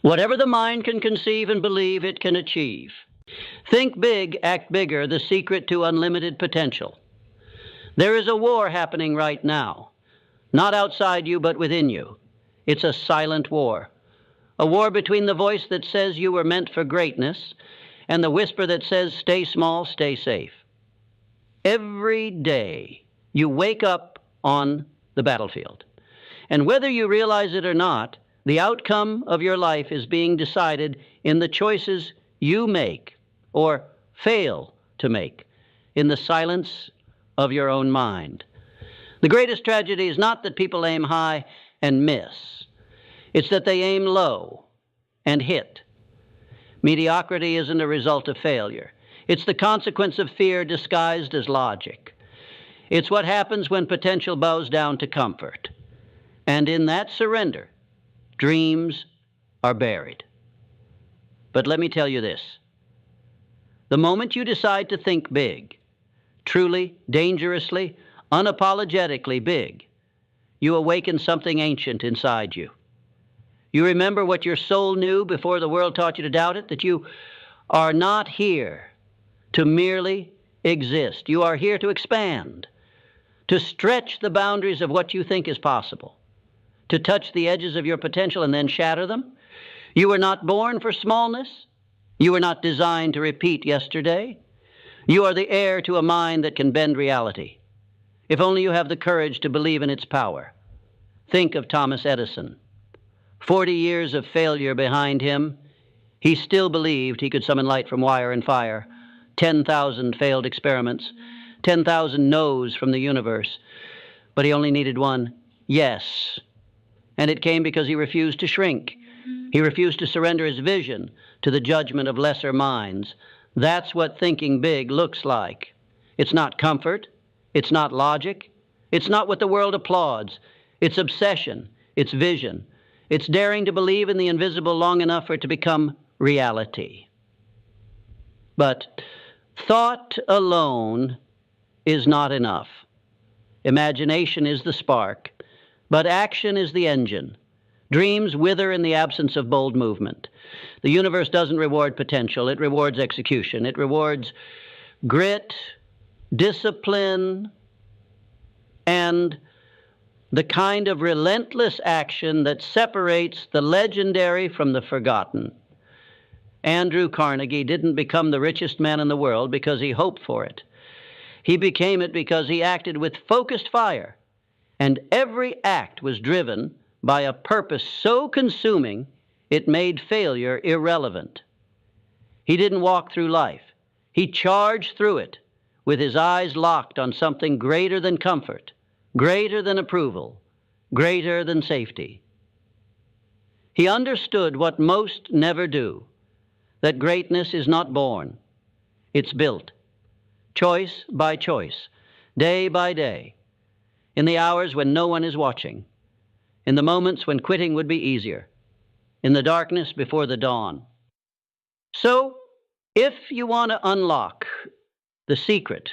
Whatever the mind can conceive and believe, it can achieve. Think big, act bigger, the secret to unlimited potential. There is a war happening right now, not outside you, but within you. It's a silent war. A war between the voice that says you were meant for greatness and the whisper that says, stay small, stay safe. Every day, you wake up on the battlefield. And whether you realize it or not, the outcome of your life is being decided in the choices you make or fail to make in the silence of your own mind. The greatest tragedy is not that people aim high and miss. It's that they aim low and hit. Mediocrity isn't a result of failure. It's the consequence of fear disguised as logic. It's what happens when potential bows down to comfort. And in that surrender, dreams are buried. But let me tell you this. The moment you decide to think big, truly, dangerously, unapologetically big, you awaken something ancient inside you. You remember what your soul knew before the world taught you to doubt it, that you are not here to merely exist. You are here to expand, to stretch the boundaries of what you think is possible, to touch the edges of your potential and then shatter them. You were not born for smallness. You were not designed to repeat yesterday. You are the heir to a mind that can bend reality, if only you have the courage to believe in its power. Think of Thomas Edison. 40 years of failure behind him, he still believed he could summon light from wire and fire. 10,000 failed experiments, 10,000 no's from the universe. But he only needed one yes. And it came because he refused to shrink. He refused to surrender his vision to the judgment of lesser minds. That's what thinking big looks like. It's not comfort. It's not logic. It's not what the world applauds. It's obsession. It's vision. It's daring to believe in the invisible long enough for it to become reality. But thought alone is not enough. Imagination is the spark, but action is the engine. Dreams wither in the absence of bold movement. The universe doesn't reward potential. It rewards execution. It rewards grit, discipline, and the kind of relentless action that separates the legendary from the forgotten. Andrew Carnegie didn't become the richest man in the world because he hoped for it. He became it because he acted with focused fire, and every act was driven by a purpose so consuming it made failure irrelevant. He didn't walk through life. He charged through it with his eyes locked on something greater than comfort, greater than approval, greater than safety. He understood what most never do, that greatness is not born, it's built, choice by choice, day by day, in the hours when no one is watching, in the moments when quitting would be easier, in the darkness before the dawn. So, if you want to unlock the secret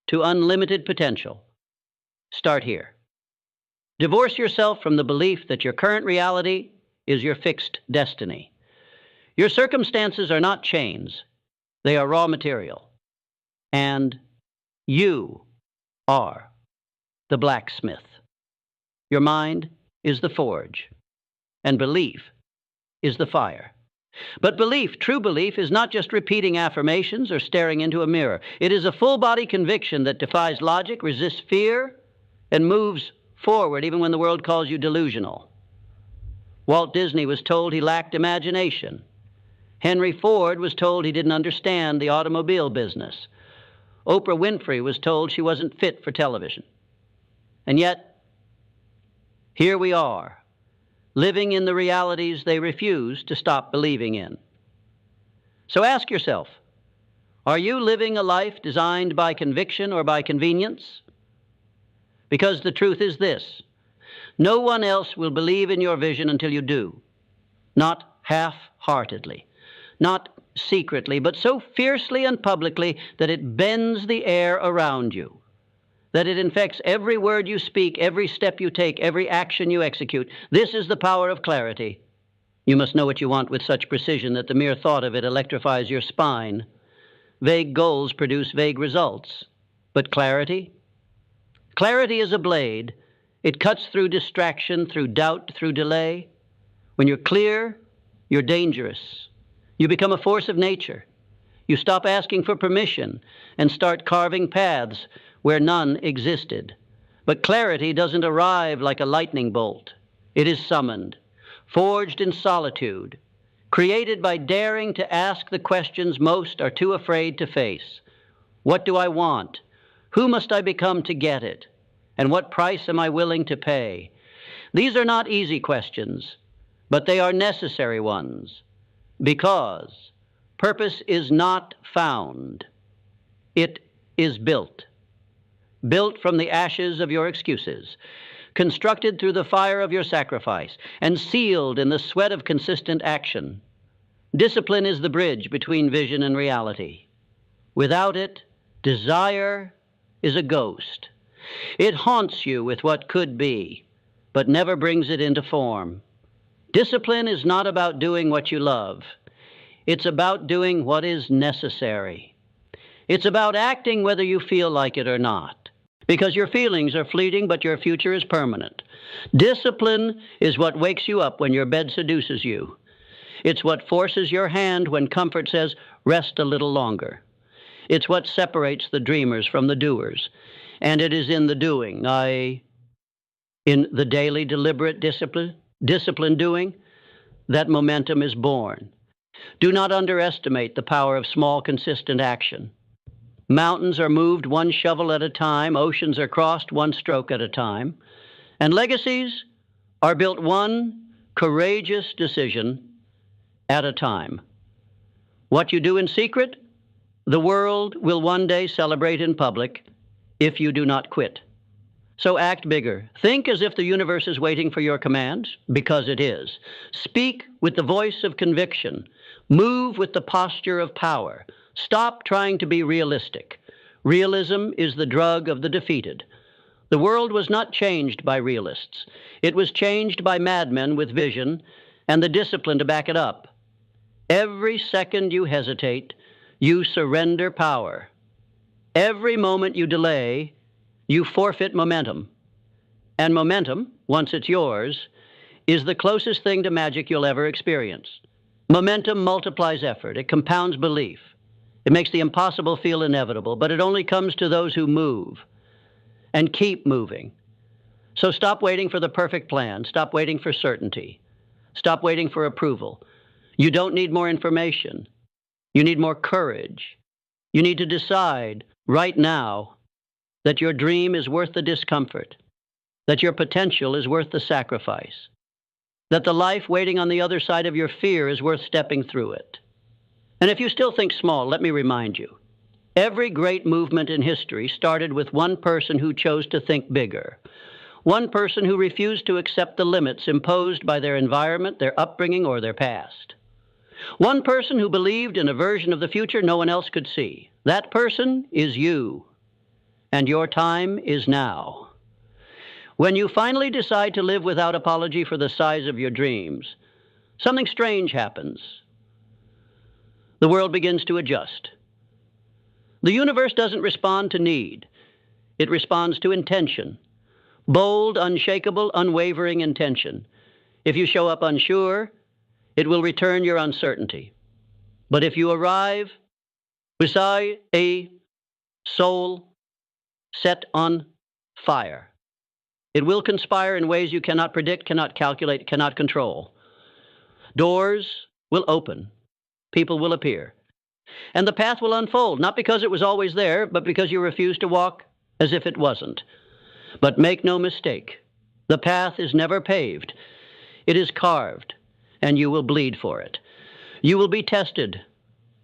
to unlimited potential, start here. Divorce yourself from the belief that your current reality is your fixed destiny. Your circumstances are not chains. They are raw material. And you are the blacksmith. Your mind is the forge, and belief is the fire. But belief, true belief, is not just repeating affirmations or staring into a mirror. It is a full-body conviction that defies logic, resists fear, and moves forward even when the world calls you delusional. Walt Disney was told he lacked imagination. Henry Ford was told he didn't understand the automobile business. Oprah Winfrey was told she wasn't fit for television. And yet, here we are, living in the realities they refuse to stop believing in. So ask yourself, are you living a life designed by conviction or by convenience? Because the truth is this: no one else will believe in your vision until you do. Not half-heartedly, not secretly, but so fiercely and publicly that it bends the air around you, that it infects every word you speak, every step you take, every action you execute. This is the power of clarity. You must know what you want with such precision that the mere thought of it electrifies your spine. Vague goals produce vague results. But clarity? Clarity is a blade. It cuts through distraction, through doubt, through delay. When you're clear, you're dangerous. You become a force of nature. You stop asking for permission and start carving paths where none existed. But clarity doesn't arrive like a lightning bolt. It is summoned, forged in solitude, created by daring to ask the questions most are too afraid to face. What do I want? Who must I become to get it? And what price am I willing to pay? These are not easy questions, but they are necessary ones, because purpose is not found. It is built. Built from the ashes of your excuses, constructed through the fire of your sacrifice, and sealed in the sweat of consistent action. Discipline is the bridge between vision and reality. Without it, desire is a ghost. It haunts you with what could be, but never brings it into form. Discipline is not about doing what you love. It's about doing what is necessary. It's about acting whether you feel like it or not, because your feelings are fleeting, but your future is permanent. Discipline is what wakes you up when your bed seduces you. It's what forces your hand when comfort says, rest a little longer. It's what separates the dreamers from the doers. And it is in the doing, in the daily deliberate discipline doing, that momentum is born. Do not underestimate the power of small, consistent action. Mountains are moved one shovel at a time, oceans are crossed one stroke at a time, and legacies are built one courageous decision at a time. What you do in secret, the world will one day celebrate in public if you do not quit. So act bigger. Think as if the universe is waiting for your commands, because it is. Speak with the voice of conviction. Move with the posture of power. Stop trying to be realistic. Realism is the drug of the defeated. The world was not changed by realists. It was changed by madmen with vision and the discipline to back it up. Every second you hesitate, you surrender power. Every moment you delay, you forfeit momentum. And momentum, once it's yours, is the closest thing to magic you'll ever experience. Momentum multiplies effort. It compounds belief. It makes the impossible feel inevitable, but it only comes to those who move and keep moving. So stop waiting for the perfect plan. Stop waiting for certainty. Stop waiting for approval. You don't need more information. You need more courage. You need to decide right now that your dream is worth the discomfort, that your potential is worth the sacrifice, that the life waiting on the other side of your fear is worth stepping through it. And if you still think small, let me remind you, every great movement in history started with one person who chose to think bigger, one person who refused to accept the limits imposed by their environment, their upbringing, or their past. One person who believed in a version of the future no one else could see. That person is you, and your time is now. When you finally decide to live without apology for the size of your dreams, something strange happens. The world begins to adjust. The universe doesn't respond to need. It responds to intention. Bold, unshakable, unwavering intention. If you show up unsure, it will return your uncertainty. But if you arrive beside a soul set on fire, it will conspire in ways you cannot predict, cannot calculate, cannot control. Doors will open. People will appear. And the path will unfold, not because it was always there, but because you refused to walk as if it wasn't. But make no mistake, the path is never paved. It is carved, and you will bleed for it. You will be tested,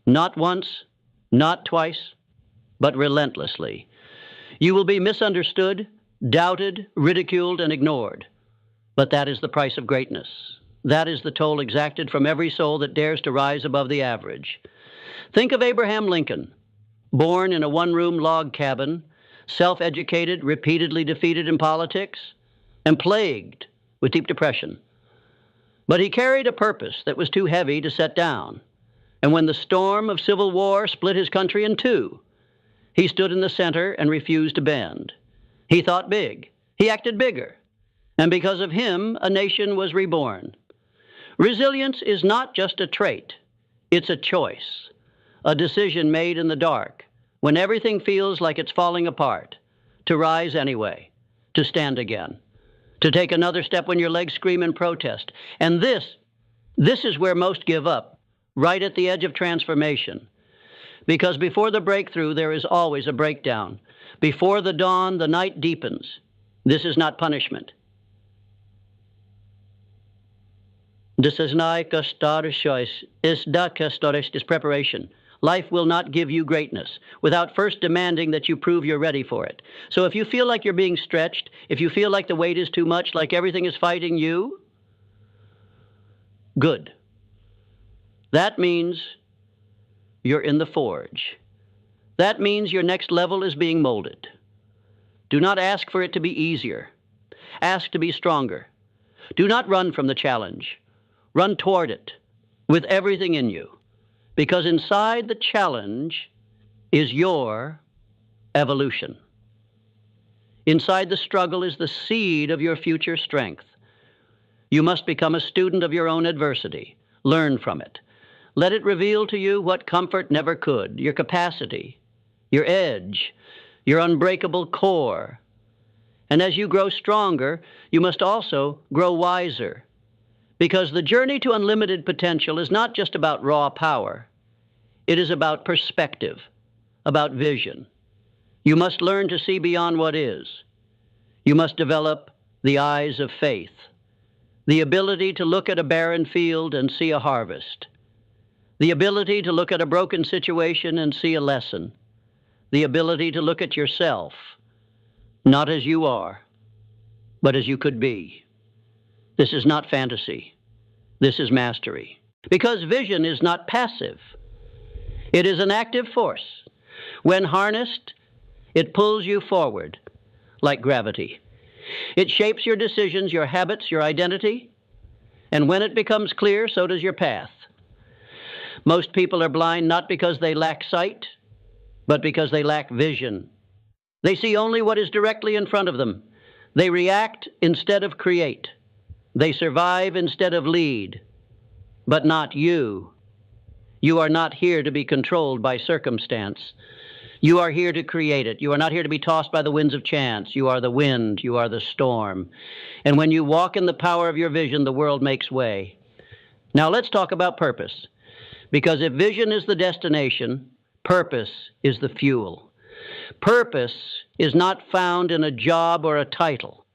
not once, not twice, but relentlessly. You will be misunderstood, doubted, ridiculed, and ignored. But that is the price of greatness. That is the toll exacted from every soul that dares to rise above the average. Think of Abraham Lincoln, born in a one-room log cabin, self-educated, repeatedly defeated in politics, and plagued with deep depression. But he carried a purpose that was too heavy to set down. And when the storm of civil war split his country in two, he stood in the center and refused to bend. He thought big. He acted bigger. And because of him, a nation was reborn. Resilience is not just a trait. It's a choice, a decision made in the dark, when everything feels like it's falling apart, to rise anyway, to stand again, to take another step when your legs scream in protest. And this is where most give up, right at the edge of transformation. Because before the breakthrough, there is always a breakdown. Before the dawn, the night deepens. This is not punishment. This is not choice. Is preparation. Life will not give you greatness without first demanding that you prove you're ready for it. So if you feel like you're being stretched, if you feel like the weight is too much, like everything is fighting you, good. That means you're in the forge. That means your next level is being molded. Do not ask for it to be easier. Ask to be stronger. Do not run from the challenge. Run toward it with everything in you, because inside the challenge is your evolution. Inside the struggle is the seed of your future strength. You must become a student of your own adversity. Learn from it. Let it reveal to you what comfort never could, your capacity, your edge, your unbreakable core. And as you grow stronger, you must also grow wiser, because the journey to unlimited potential is not just about raw power. It is about perspective, about vision. You must learn to see beyond what is. You must develop the eyes of faith, the ability to look at a barren field and see a harvest, the ability to look at a broken situation and see a lesson, the ability to look at yourself, not as you are, but as you could be. This is not fantasy. This is mastery. Because vision is not passive. It is an active force. When harnessed, it pulls you forward like gravity. It shapes your decisions, your habits, your identity, and when it becomes clear, so does your path. Most people are blind not because they lack sight, but because they lack vision. They see only what is directly in front of them. They react instead of create. They survive instead of lead. But not you. You are not here to be controlled by circumstance. You are here to create it. You are not here to be tossed by the winds of chance. You are the wind. You are the storm. And when you walk in the power of your vision, the world makes way. Now let's talk about purpose. Because if vision is the destination, purpose is the fuel. Purpose is not found in a job or a title.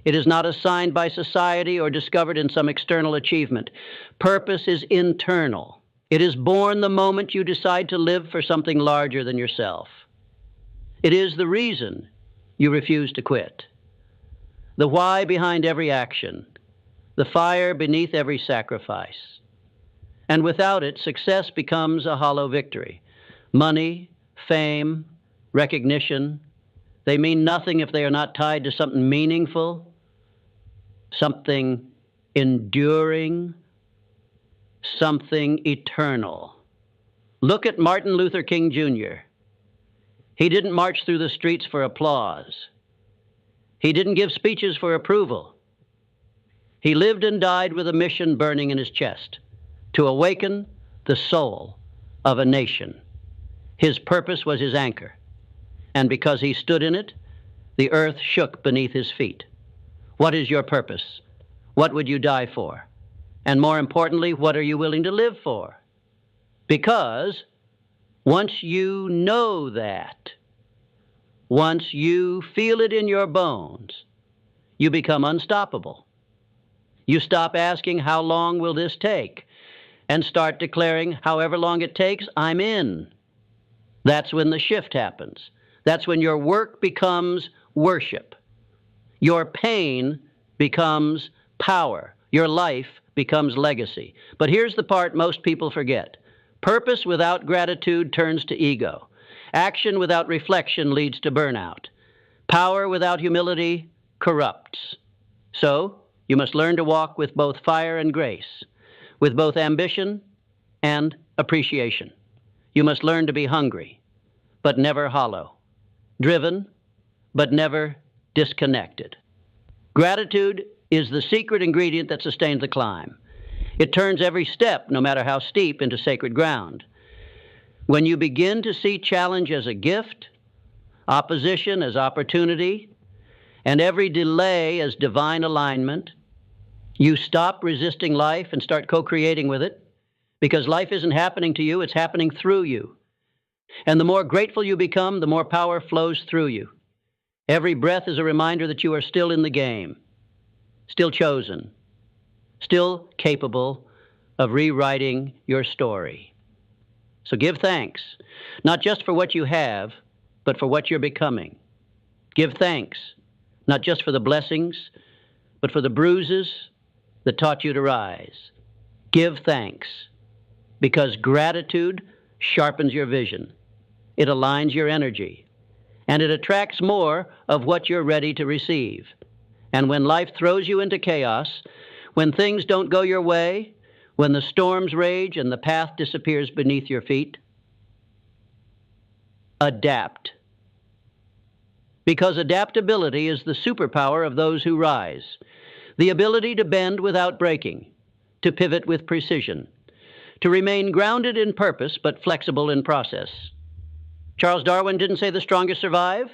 It is not assigned by society or discovered in some external achievement. Purpose is internal. It is born the moment you decide to live for something larger than yourself. It is the reason you refuse to quit. The why behind every action. The fire beneath every sacrifice. And without it, success becomes a hollow victory. Money, fame, recognition, they mean nothing if they are not tied to something meaningful, something enduring, something eternal. Look at Martin Luther King Jr. He didn't march through the streets for applause. He didn't give speeches for approval. He lived and died with a mission burning in his chest, to awaken the soul of a nation. His purpose was his anchor, and because he stood in it, the earth shook beneath his feet. What is your purpose? What would you die for? And more importantly, what are you willing to live for? Because once you know that, once you feel it in your bones, you become unstoppable. You stop asking, how long will this take? And start declaring, however long it takes, I'm in. That's when the shift happens. That's when your work becomes worship. Your pain becomes power. Your life becomes legacy. But here's the part most people forget. Purpose without gratitude turns to ego. Action without reflection leads to burnout. Power without humility corrupts. So, You must learn to walk with both fire and grace, with both ambition and appreciation. You must learn to be hungry, but never hollow, driven, but never disconnected. Gratitude is the secret ingredient that sustains the climb. It turns every step, no matter how steep, into sacred ground. When you begin to see challenge as a gift, opposition as opportunity, and every delay as divine alignment, you stop resisting life and start co-creating with it, because life isn't happening to you, it's happening through you. And the more grateful you become, the more power flows through you. Every breath is a reminder that you are still in the game, still chosen, still capable of rewriting your story. So give thanks, not just for what you have, but for what you're becoming. Give thanks, not just for the blessings, but for the bruises that taught you to rise. Give thanks, because gratitude sharpens your vision. It aligns your energy, and it attracts more of what you're ready to receive. And when life throws you into chaos, when things don't go your way, when the storms rage and the path disappears beneath your feet, adapt. Because adaptability is the superpower of those who rise. The ability to bend without breaking, to pivot with precision, to remain grounded in purpose but flexible in process. Charles Darwin didn't say the strongest survive.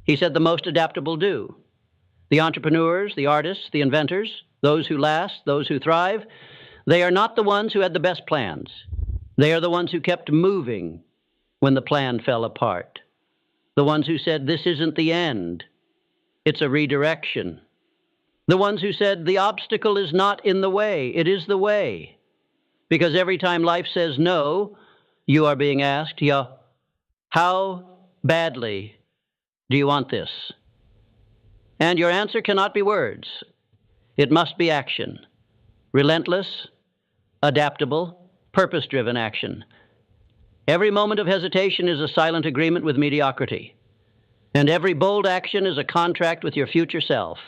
He said the most adaptable do. The entrepreneurs, the artists, the inventors, those who last, those who thrive, they are not the ones who had the best plans. They are the ones who kept moving when the plan fell apart. The ones who said, this isn't the end, it's a redirection. The ones who said, the obstacle is not in the way, it is the way. Because every time life says no, you are being asked, how badly do you want this? And your answer cannot be words. It must be action. Relentless, adaptable, purpose-driven action. Every moment of hesitation is a silent agreement with mediocrity. And every bold action is a contract with your future self.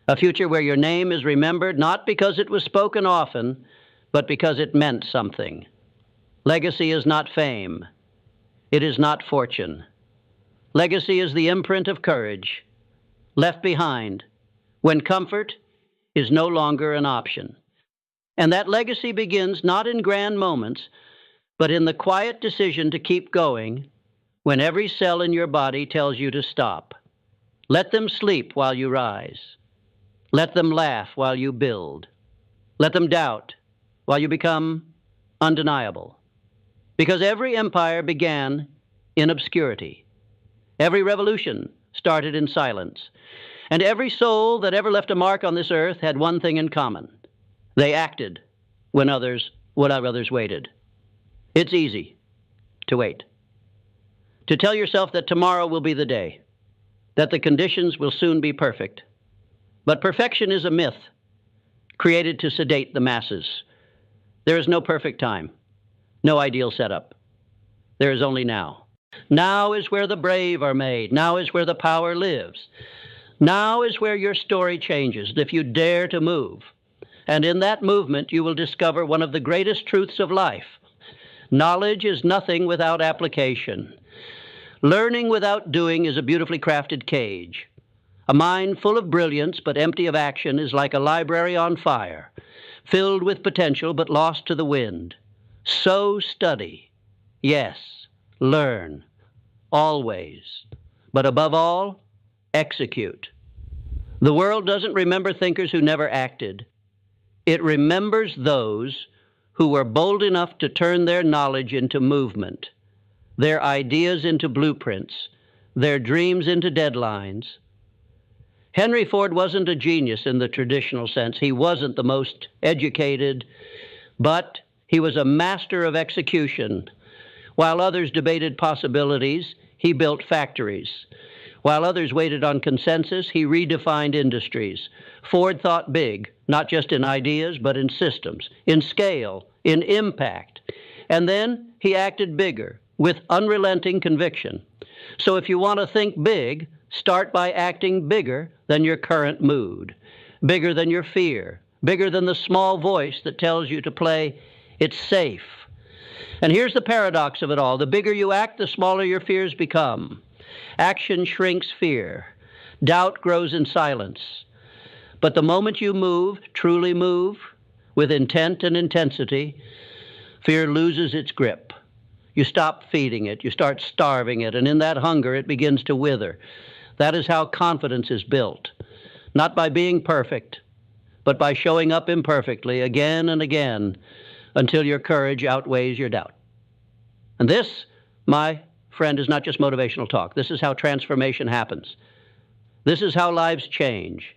A future where your name is remembered not because it was spoken often, but because it meant something. Legacy is not fame. It is not fortune. Legacy is the imprint of courage, left behind when comfort is no longer an option. And that legacy begins not in grand moments, but in the quiet decision to keep going when every cell in your body tells you to stop. Let them sleep while you rise. Let them laugh while you build. Let them doubt while you become undeniable. Because every empire began in obscurity. Every revolution started in silence. And every soul that ever left a mark on this earth had one thing in common. They acted when others waited. It's easy to wait. To tell yourself that tomorrow will be the day, that the conditions will soon be perfect. But perfection is a myth created to sedate the masses. There is no perfect time, no ideal setup. There is only now. Now is where the brave are made. Now is where the power lives. Now is where your story changes, if you dare to move. And in that movement, you will discover one of the greatest truths of life. Knowledge is nothing without application. Learning without doing is a beautifully crafted cage. A mind full of brilliance but empty of action is like a library on fire, filled with potential but lost to the wind. So study. Yes, learn. Always. But above all, execute. The world doesn't remember thinkers who never acted. It remembers those who were bold enough to turn their knowledge into movement, their ideas into blueprints, their dreams into deadlines. Henry Ford wasn't a genius in the traditional sense. He wasn't the most educated, but he was a master of execution. While others debated possibilities, he built factories. While others waited on consensus, he redefined industries. Ford thought big, not just in ideas, but in systems, in scale, in impact. And then he acted bigger, with unrelenting conviction. So if you want to think big, start by acting bigger than your current mood. bigger than your fear, bigger than the small voice that tells you to play it safe. And here's the paradox of it all. The bigger you act, the smaller your fears become. Action shrinks fear. Doubt grows in silence. But the moment you move, truly move, with intent and intensity, fear loses its grip. You stop feeding it, you start starving it, and in that hunger it begins to wither. That is how confidence is built. Not by being perfect, but by showing up imperfectly again and again until your courage outweighs your doubt. And this, my friend, is not just motivational talk. This is how transformation happens. This is how lives change.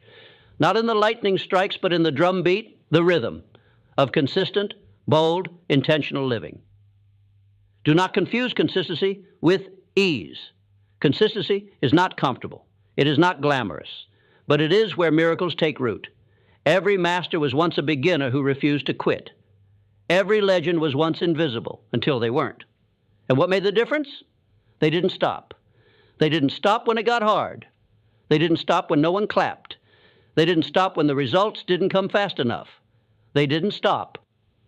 Not in the lightning strikes, but in the drumbeat, the rhythm of consistent, bold, intentional living. Do not confuse consistency with ease. Consistency is not comfortable. It is not glamorous, but it is where miracles take root. Every master was once a beginner who refused to quit. Every legend was once invisible until they weren't. And what made the difference? They didn't stop. They didn't stop when it got hard. They didn't stop when no one clapped. They didn't stop when the results didn't come fast enough. They didn't stop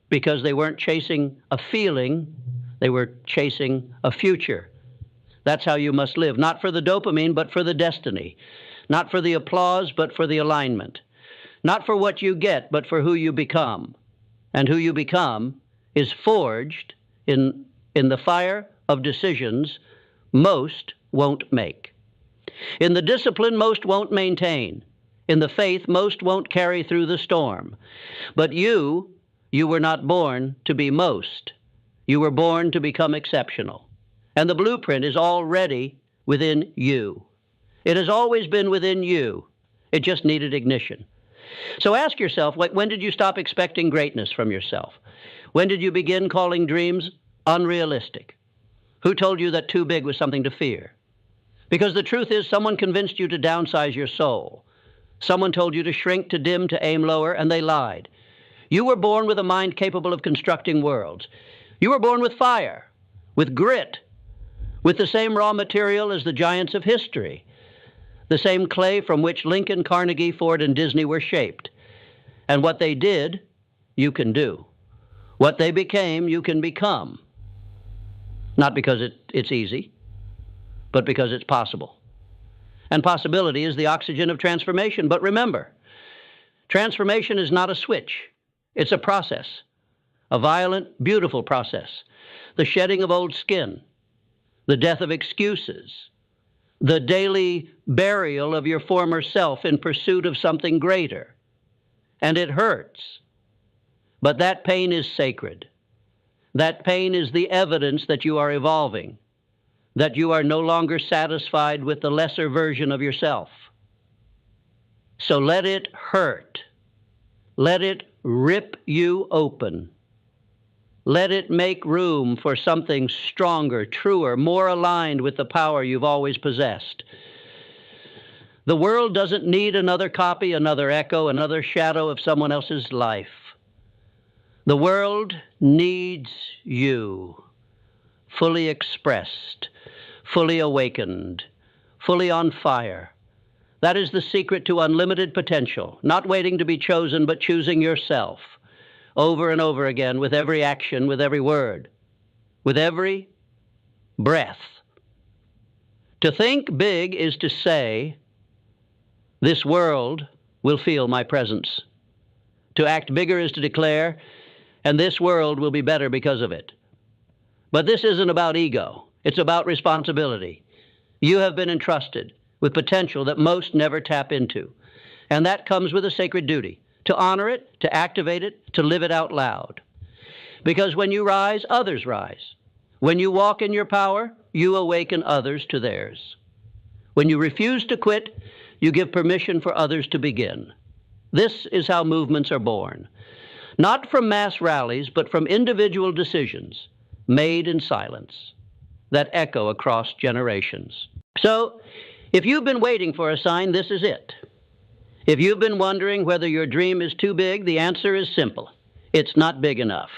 because they weren't chasing a feeling, they were chasing a future. That's how you must live, not for the dopamine, but for the destiny. Not for the applause, but for the alignment. Not for what you get, but for who you become. And who you become is forged in the fire of decisions most won't make. In the discipline most won't maintain. In the faith most won't carry through the storm. But you were not born to be most. You were born to become exceptional. And the blueprint is already within you. It has always been within you. It just needed ignition. So ask yourself, when did you stop expecting greatness from yourself? When did you begin calling dreams unrealistic? Who told you that too big was something to fear? Because the truth is, someone convinced you to downsize your soul. Someone told you to shrink, to dim, to aim lower, and they lied. You were born with a mind capable of constructing worlds. You were born with fire, with grit, with the same raw material as the giants of history, the same clay from which Lincoln, Carnegie, Ford, and Disney were shaped. And what they did, you can do. What they became, you can become. Not because it's easy, but because it's possible. And possibility is the oxygen of transformation. But remember, transformation is not a switch. It's a process, a violent, beautiful process. The shedding of old skin, the death of excuses, the daily burial of your former self in pursuit of something greater. And it hurts. But that pain is sacred. That pain is the evidence that you are evolving, that you are no longer satisfied with the lesser version of yourself. So let it hurt. Let it rip you open. Let it make room for something stronger, truer, more aligned with the power you've always possessed. The world doesn't need another copy, another echo, another shadow of someone else's life. The world needs you, fully expressed, fully awakened, fully on fire. That is the secret to unlimited potential, not waiting to be chosen, but choosing yourself over and over again with every action, with every word, with every breath. To think big is to say, this world will feel my presence. To act bigger is to declare, and this world will be better because of it. But this isn't about ego. It's about responsibility. You have been entrusted with potential that most never tap into. And that comes with a sacred duty, to honor it, to activate it, to live it out loud. Because when you rise, others rise. When you walk in your power, you awaken others to theirs. When you refuse to quit, you give permission for others to begin. This is how movements are born. Not from mass rallies, but from individual decisions made in silence that echo across generations. So, if you've been waiting for a sign, this is it. If you've been wondering whether your dream is too big, the answer is simple. It's not big enough.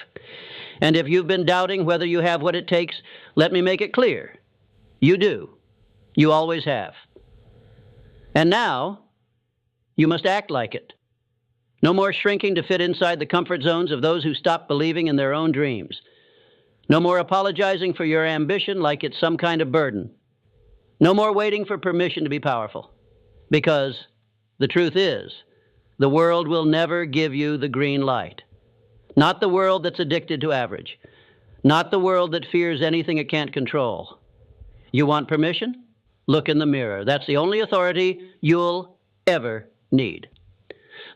And if you've been doubting whether you have what it takes, let me make it clear. You do. You always have. And now, you must act like it. No more shrinking to fit inside the comfort zones of those who stop believing in their own dreams. No more apologizing for your ambition like it's some kind of burden. No more waiting for permission to be powerful. Because the truth is, the world will never give you the green light. Not the world that's addicted to average. Not the world that fears anything it can't control. You want permission? Look in the mirror. That's the only authority you'll ever need.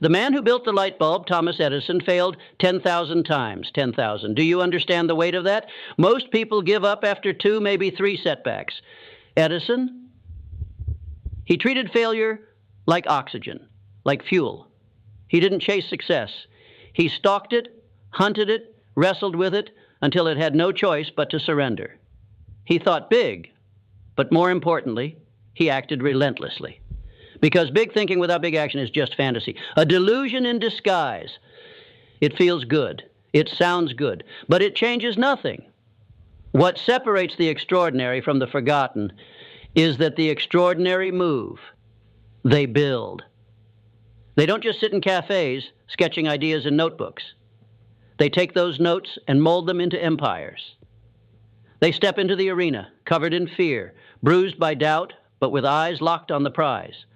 The man who built the light bulb, Thomas Edison, failed 10,000 times. 10,000. Do you understand the weight of that? Most people give up after 2, maybe 3 setbacks. Edison, he treated failure like oxygen, like fuel. He didn't chase success. He stalked it, hunted it, wrestled with it, until it had no choice but to surrender. He thought big, but more importantly, he acted relentlessly. Because big thinking without big action is just fantasy, a delusion in disguise. It feels good, it sounds good, but it changes nothing. What separates the extraordinary from the forgotten is that the extraordinary move. They build. They don't just sit in cafes sketching ideas in notebooks. They take those notes and mold them into empires. They step into the arena, covered in fear, bruised by doubt, but with eyes locked on the prize.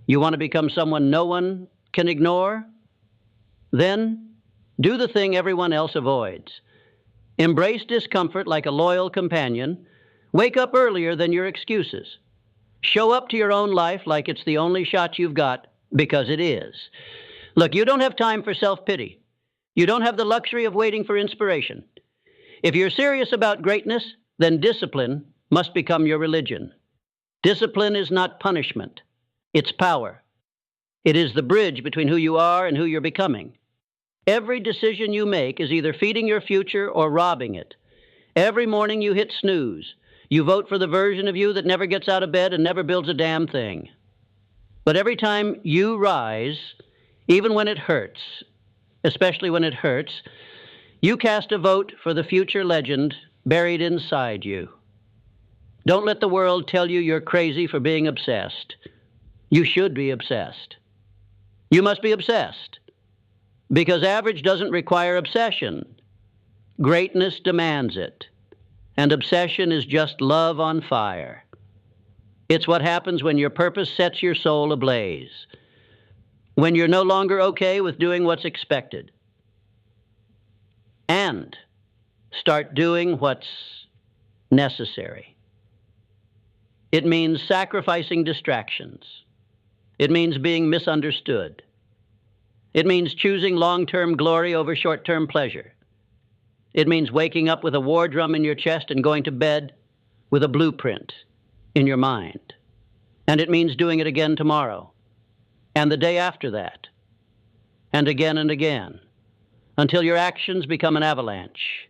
You want to become someone no one can ignore? Then do the thing everyone else avoids. Embrace discomfort like a loyal companion. Wake up earlier than your excuses. Show up to your own life like it's the only shot you've got, because it is. Look, you don't have time for self-pity. You don't have the luxury of waiting for inspiration. If you're serious about greatness, then discipline must become your religion. Discipline is not punishment. It's power. It is the bridge between who you are and who you're becoming. Every decision you make is either feeding your future or robbing it. Every morning you hit snooze. You vote for the version of you that never gets out of bed and never builds a damn thing. But every time you rise, even when it hurts, especially when it hurts, you cast a vote for the future legend buried inside you. Don't let the world tell you you're crazy for being obsessed. You should be obsessed. You must be obsessed. Because average doesn't require obsession. Greatness demands it. And obsession is just love on fire. It's what happens when your purpose sets your soul ablaze. When you're no longer okay with doing what's expected. And start doing what's necessary. It means sacrificing distractions. It means being misunderstood. It means choosing long-term glory over short-term pleasure. It means waking up with a war drum in your chest and going to bed with a blueprint in your mind. And it means doing it again tomorrow, and the day after that, and again, until your actions become an avalanche,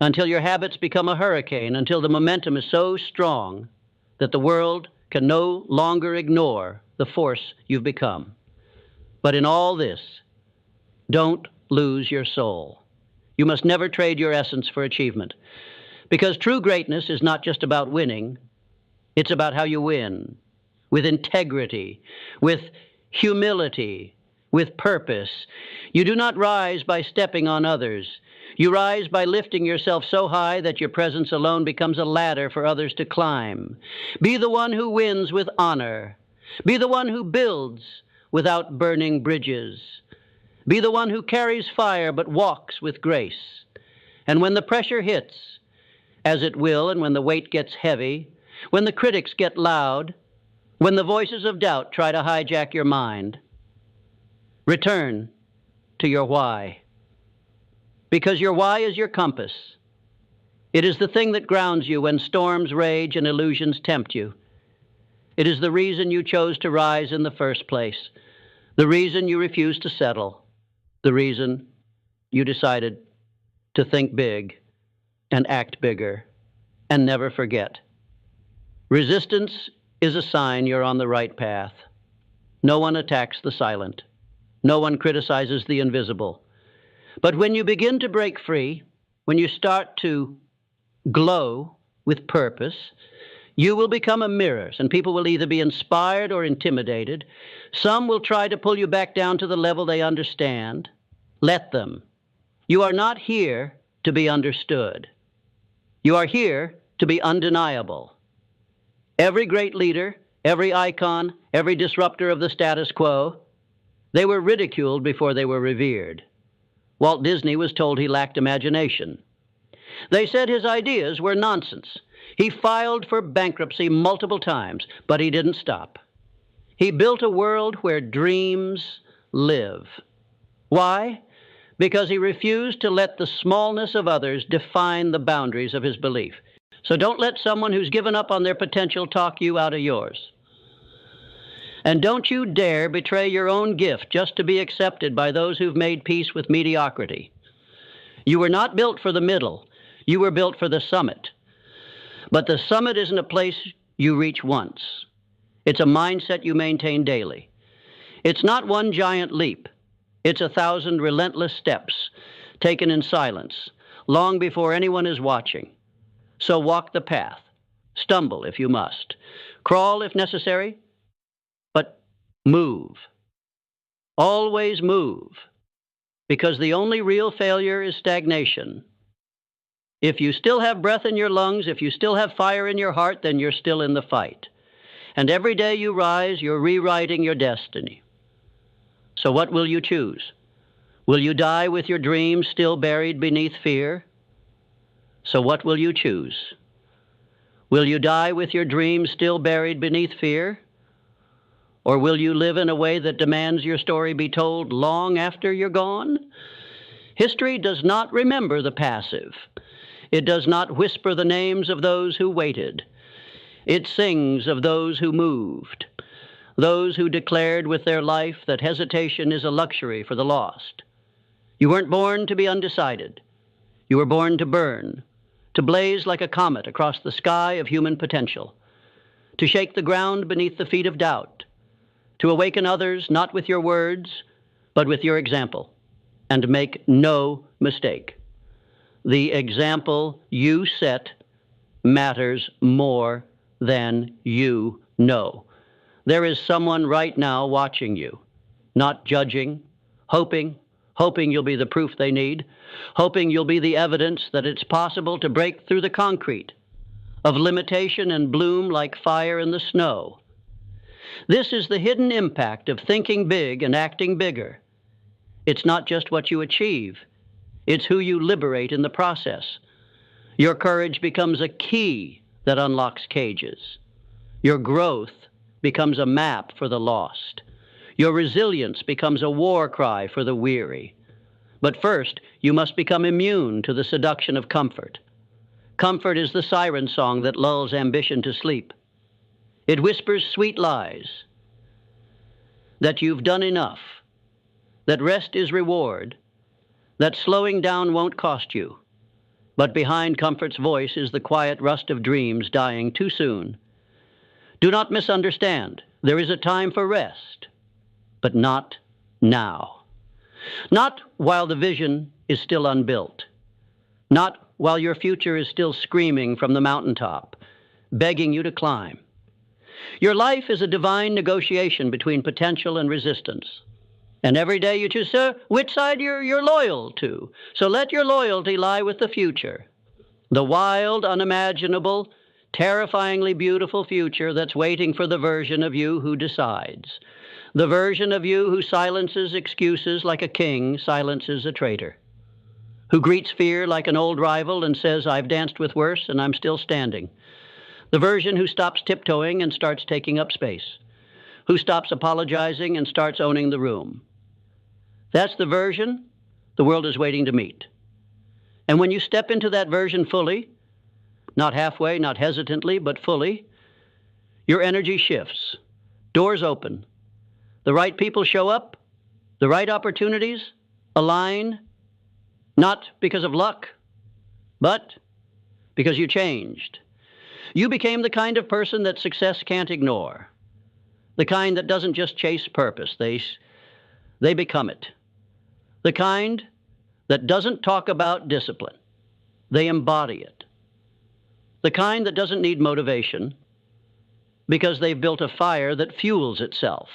until your habits become a hurricane, until the momentum is so strong that the world can no longer ignore the force you've become. But in all this, don't lose your soul. You must never trade your essence for achievement. Because true greatness is not just about winning, it's about how you win. With integrity, with humility, with purpose. You do not rise by stepping on others. You rise by lifting yourself so high that your presence alone becomes a ladder for others to climb. Be the one who wins with honor. Be the one who builds without burning bridges. Be the one who carries fire but walks with grace. And when the pressure hits, as it will, and when the weight gets heavy, when the critics get loud, when the voices of doubt try to hijack your mind, return to your why. Because your why is your compass. It is the thing that grounds you when storms rage and illusions tempt you. It is the reason you chose to rise in the first place, the reason you refused to settle, the reason you decided to think big and act bigger and never forget. Resistance is a sign you're on the right path. No one attacks the silent. No one criticizes the invisible. But when you begin to break free, when you start to glow with purpose, You will become a mirror, and people will either be inspired or intimidated. Some will try to pull you back down to the level they understand. Let them. You are not here to be understood. You are here to be undeniable. Every great leader, every icon, every disruptor of the status quo, they were ridiculed before they were revered. Walt Disney was told he lacked imagination. They said his ideas were nonsense. He filed for bankruptcy multiple times, but he didn't stop. He built a world where dreams live. Why? Because he refused to let the smallness of others define the boundaries of his belief. So don't let someone who's given up on their potential talk you out of yours. And don't you dare betray your own gift just to be accepted by those who've made peace with mediocrity. You were not built for the middle. You were built for the summit. But the summit isn't a place you reach once. It's a mindset you maintain daily. It's not one giant leap. It's 1,000 relentless steps taken in silence, long before anyone is watching. So walk the path. Stumble if you must. Crawl if necessary. But move. Always move. Because the only real failure is stagnation. If you still have breath in your lungs, if you still have fire in your heart, then you're still in the fight. And every day you rise, you're rewriting your destiny. So what will you choose? Will you die with your dreams still buried beneath fear? So what will you choose? Will you die with your dreams still buried beneath fear? Or will you live in a way that demands your story be told long after you're gone? History does not remember the passive. It does not whisper the names of those who waited. It sings of those who moved, those who declared with their life that hesitation is a luxury for the lost. You weren't born to be undecided. You were born to burn, to blaze like a comet across the sky of human potential, to shake the ground beneath the feet of doubt, to awaken others not with your words, but with your example, and make no mistake. The example you set matters more than you know. There is someone right now watching you, not judging, hoping you'll be the proof they need, hoping you'll be the evidence that it's possible to break through the concrete of limitation and bloom like fire in the snow. This is the hidden impact of thinking big and acting bigger. It's not just what you achieve. It's who you liberate in the process. Your courage becomes a key that unlocks cages. Your growth becomes a map for the lost. Your resilience becomes a war cry for the weary. But first, you must become immune to the seduction of comfort. Comfort is the siren song that lulls ambition to sleep. It whispers sweet lies, that you've done enough, that rest is reward, that slowing down won't cost you. But behind comfort's voice is the quiet rust of dreams dying too soon. Do not misunderstand. There is a time for rest, but not now. Not while the vision is still unbuilt. Not while your future is still screaming from the mountaintop, begging you to climb. Your life is a divine negotiation between potential and resistance. And every day you choose, which side you're loyal to. So let your loyalty lie with the future. The wild, unimaginable, terrifyingly beautiful future that's waiting for the version of you who decides. The version of you who silences excuses like a king silences a traitor. Who greets fear like an old rival and says, I've danced with worse and I'm still standing. The version who stops tiptoeing and starts taking up space. Who stops apologizing and starts owning the room. That's the version the world is waiting to meet. And when you step into that version fully, not halfway, not hesitantly, but fully, your energy shifts. Doors open. The right people show up. The right opportunities align, not because of luck, but because you changed. You became the kind of person that success can't ignore. The kind that doesn't just chase purpose. They become it. The kind that doesn't talk about discipline. They embody it. The kind that doesn't need motivation. because they've built a fire that fuels itself.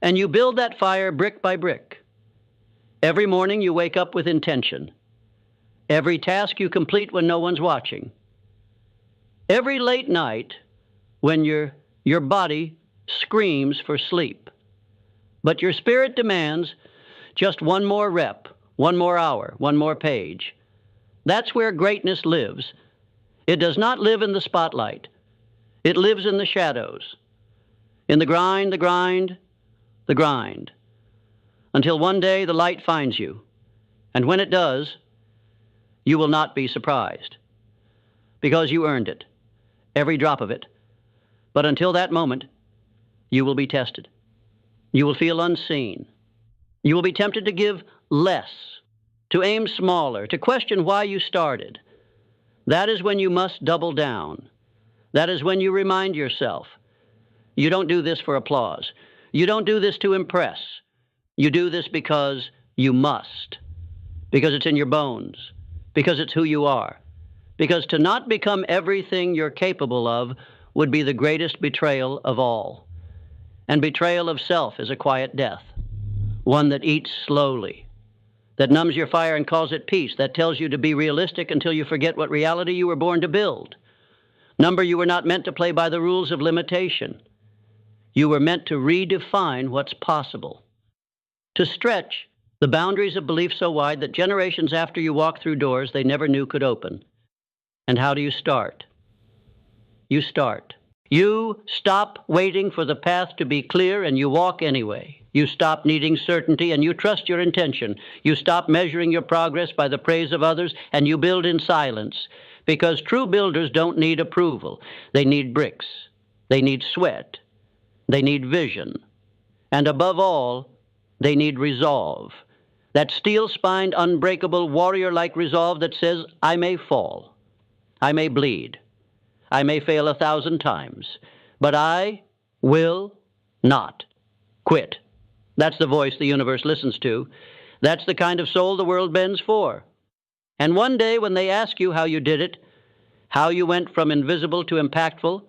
And you build that fire brick by brick. Every morning you wake up with intention. Every task you complete when no one's watching. Every late night when your body screams for sleep. But your spirit demands just one more rep, one more hour, one more page. That's where greatness lives. It does not live in the spotlight. It lives in the shadows, in the grind, the grind, the grind, until one day the light finds you. And when it does, you will not be surprised, because you earned it, every drop of it. But until that moment, you will be tested. You will feel unseen. You will be tempted to give less, to aim smaller, to question why you started. That is when you must double down. That is when you remind yourself, you don't do this for applause. You don't do this to impress. You do this because you must, because it's in your bones, because it's who you are, because to not become everything you're capable of would be the greatest betrayal of all. And betrayal of self is a quiet death, one that eats slowly, that numbs your fire and calls it peace, that tells you to be realistic until you forget what reality you were born to build. Number, you were not meant to play by the rules of limitation. You were meant to redefine what's possible, to stretch the boundaries of belief so wide that generations after you walk through doors they never knew could open. And how do you start? You start. You stop waiting for the path to be clear and you walk anyway. You stop needing certainty and you trust your intention. You stop measuring your progress by the praise of others and you build in silence. Because true builders don't need approval. They need bricks. They need sweat. They need vision. And above all, they need resolve. That steel-spined, unbreakable, warrior-like resolve that says, I may fall. I may bleed. I may fail 1,000 times. But I will not quit. That's the voice the universe listens to. That's the kind of soul the world bends for. And one day when they ask you how you did it, how you went from invisible to impactful,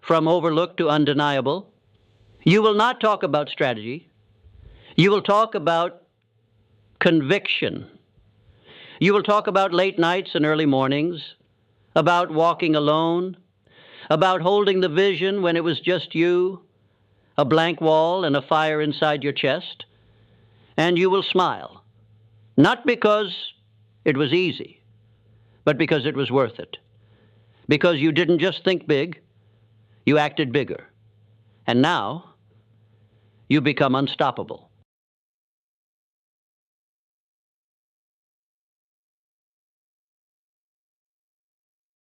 from overlooked to undeniable, you will not talk about strategy. You will talk about conviction. You will talk about late nights and early mornings, about walking alone, about holding the vision when it was just you, a blank wall and a fire inside your chest. And you will smile, not because it was easy, but because it was worth it. Because you didn't just think big, you acted bigger. And now, you become unstoppable.